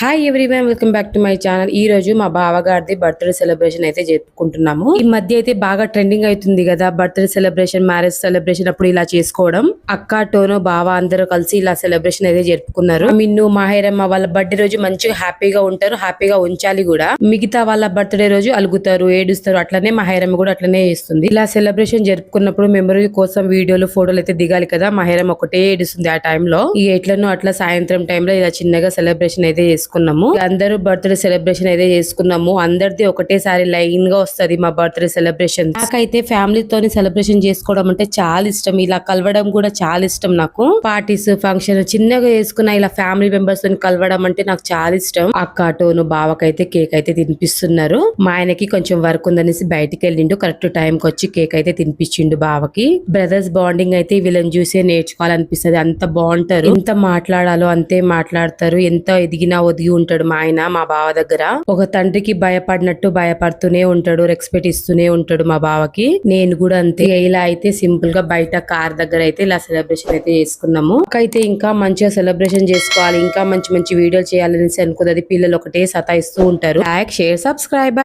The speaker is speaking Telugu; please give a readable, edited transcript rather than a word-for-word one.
Hi everyone, welcome back to my channel. ఈ రోజు మా బావగారిది బర్త్డే సెలబ్రేషన్ అయితే జరుపుకుంటున్నాము. ఈ మధ్య అయితే బాగా ట్రెండింగ్ అవుతుంది కదా బర్త్డే సెలబ్రేషన్, మ్యారేజ్ సెలబ్రేషన్ అప్పుడు ఇలా చేసుకోవడం. అక్క, టోను, బావ అందరూ కలిసి ఇలా సెలబ్రేషన్ అయితే జరుపుకున్నారు. మిన్ను, మాహేరమ్మ వాళ్ళ బర్త్డే రోజు మంచిగా హ్యాపీగా ఉంటారు, హ్యాపీగా ఉంచాలి కూడా. మిగతా వాళ్ళ బర్త్డే రోజు అలుగుతారు, ఏడుస్తారు. అట్లనే మాహేరమ్మ కూడా అట్లనే చేస్తుంది. ఇలా సెలబ్రేషన్ జరుపుకున్నప్పుడు మెమరీ కోసం వీడియోలు, ఫోటోలు అయితే దిగాలి కదా. మాహేరమ్మ ఒకటే ఏడుస్తుంది ఆ టైంలో. ఈ ఎట్లనో అట్లా సాయంత్రం టైంలో ఇలా చిన్నగా సెలబ్రేషన్ అయితే చేసుకున్నాము. అందరూ బర్త్డే సెలబ్రేషన్ అయితే చేసుకున్నాము. అందరిది ఒకటేసారి లైన్ గా వస్తది మా బర్త్డే సెలబ్రేషన్. నాకైతే ఫ్యామిలీతోని సెలబ్రేషన్ చేసుకోవడం అంటే చాలా ఇష్టం. ఇలా కలవడం కూడా చాలా ఇష్టం నాకు. పార్టీస్, ఫంక్షన్ చిన్నగా చేసుకున్న ఇలా ఫ్యామిలీ మెంబర్స్ తో కలవడం అంటే నాకు చాలా ఇష్టం. అక్క, టోను, బావకైతే కేక్ అయితే తినిపిస్తున్నారు. మా ఆయనకి కొంచెం వర్క్ ఉందనేసి బయటికి వెళ్ళిండు. కరెక్ట్ టైం కి వచ్చి కేక్ అయితే తినిపించిండు బావకి. బ్రదర్స్ బాండింగ్ అయితే వీళ్ళని చూసే నేర్చుకోవాలనిపిస్తుంది. అంత బాగుంటారు. ఎంత మాట్లాడాలో అంతే మాట్లాడతారు. ఎంత ఎదిగినా ఒదిగి ఉంటాడు మా ఆయన. మా బావ దగ్గర ఒక తండ్రికి భయపడినట్టు భయపడుతూనే ఉంటాడు, రెస్పెక్ట్ ఇస్తూనే ఉంటాడు మా బావకి. నేను కూడా అంతే. ఇలా అయితే సింపుల్ గా బయట కార్ దగ్గర అయితే ఇలా సెలబ్రేషన్ అయితే చేసుకున్నాము. అయితే ఇంకా మంచిగా సెలబ్రేషన్ చేసుకోవాలి, ఇంకా మంచి మంచి వీడియోలు చేయాలనేసి అనుకున్నది. పిల్లలు ఒకటే సతాయిస్తూ ఉంటారు. Like, share, subscribe.